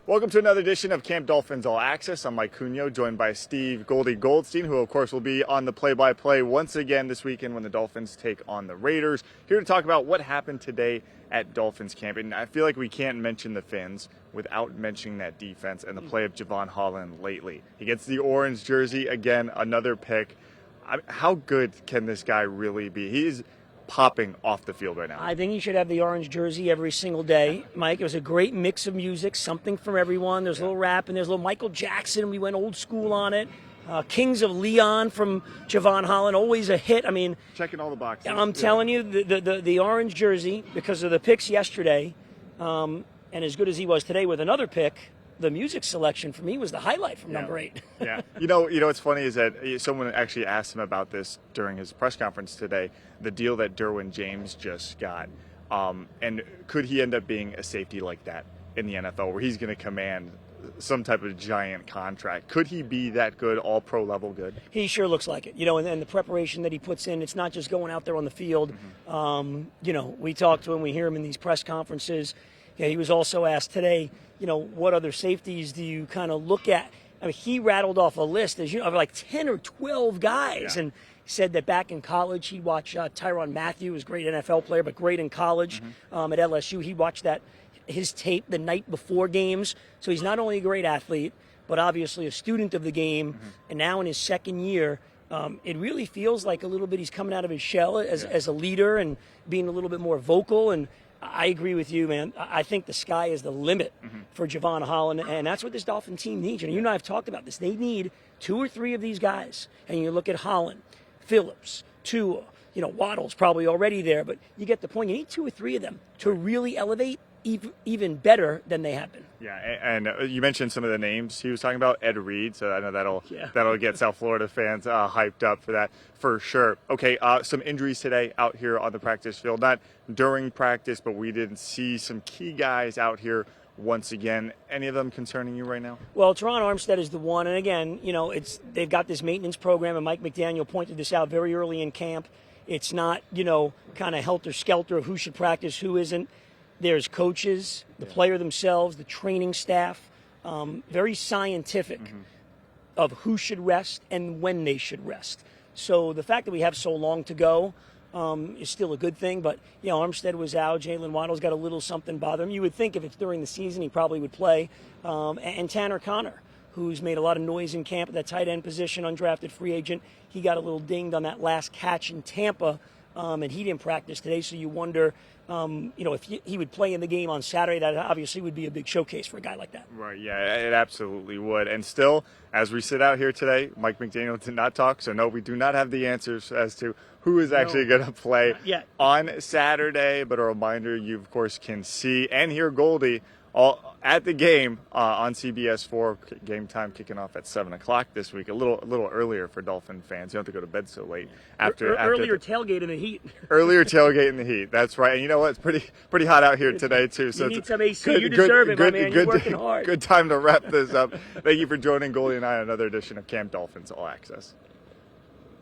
Welcome to another edition of Camp Dolphins All Access. I'm Mike Cugno, joined by Steve Goldstein, who of course will be on the play-by-play once again this weekend when the Dolphins take on the Raiders. Here to talk about what happened today at Dolphins camp. And I feel like we can't mention the Fins without mentioning that defense and the play of Jevon Holland lately. He gets the orange jersey, again, another pick. How good can this guy really be? He's popping off the field right now. I think he should have the orange jersey every single day, Mike. It was a great mix of music, something from everyone. There's a little rap and there's a little Michael Jackson. We went old school on it. Kings of Leon from Jevon Holland, always a hit. I mean, checking all the boxes. I'm telling you, the orange jersey, because of the picks yesterday, and as good as he was today with another pick, the music selection for me was the highlight from number 8. Yeah. You know what's funny is that someone actually asked him about this during his press conference today, the deal that Derwin James just got. And could he end up being a safety like that in the NFL where he's going to command some type of giant contract? Could he be that good, all pro level good? He sure looks like it, and the preparation that he puts in, it's not just going out there on the field. We talk to him, we hear him in these press conferences. Yeah, he was also asked today, what other safeties do you kind of look at? I mean, he rattled off a list, as you know, of like 10 or 12 guys, and said that back in college he'd watch Tyrann Mathieu, was a great NFL player, but great in college. At LSU, he watched his tape the night before games. So he's not only a great athlete, but obviously a student of the game. And now in his second year, it really feels like a little bit he's coming out of his shell as a leader and being a little bit more vocal. And I agree with you, man. I think the sky is the limit for Jevon Holland, and that's what this Dolphin team needs. You and I have talked about this. They need 2 or 3 of these guys. And you look at Holland, Phillips, Tua, Waddle's probably already there, but you get the point. You need 2 or 3 of them to really elevate even better than they have been. Yeah, and you mentioned some of the names he was talking about. Ed Reed, so I know that'll get South Florida fans hyped up for that for sure. Okay, some injuries today out here on the practice field. Not during practice, but we did see some key guys out here once again. Any of them concerning you right now? Well, Teron Armstead is the one, and again, they've got this maintenance program, and Mike McDaniel pointed this out very early in camp. It's not, kind of helter-skelter of who should practice, who isn't. There's coaches, the player themselves, the training staff, very scientific of who should rest and when they should rest. So the fact that we have so long to go is still a good thing. But, Armstead was out. Jalen Waddle's got a little something bother him. You would think if it's during the season, he probably would play. And Tanner Connor, who's made a lot of noise in camp at that tight end position, undrafted free agent. He got a little dinged on that last catch in Tampa, and he didn't practice today. So you wonder, if he would play in the game on Saturday, that obviously would be a big showcase for a guy like that. Right, yeah, it absolutely would. And still, as we sit out here today, Mike McDaniel did not talk, so no, we do not have the answers as to who is actually going to play on Saturday. But a reminder, you, of course, can see and hear Goldie all at the game on CBS 4. Game time kicking off at 7 o'clock this week. A little earlier for Dolphin fans. You don't have to go to bed so late. Earlier tailgate in the heat. Earlier tailgate in the heat. That's right. And you know what? It's pretty hot out here today too. So you need some AC. You deserve it, my man. You're working hard. Good time to wrap this up. Thank you for joining Goldie and I on another edition of Camp Dolphins All Access.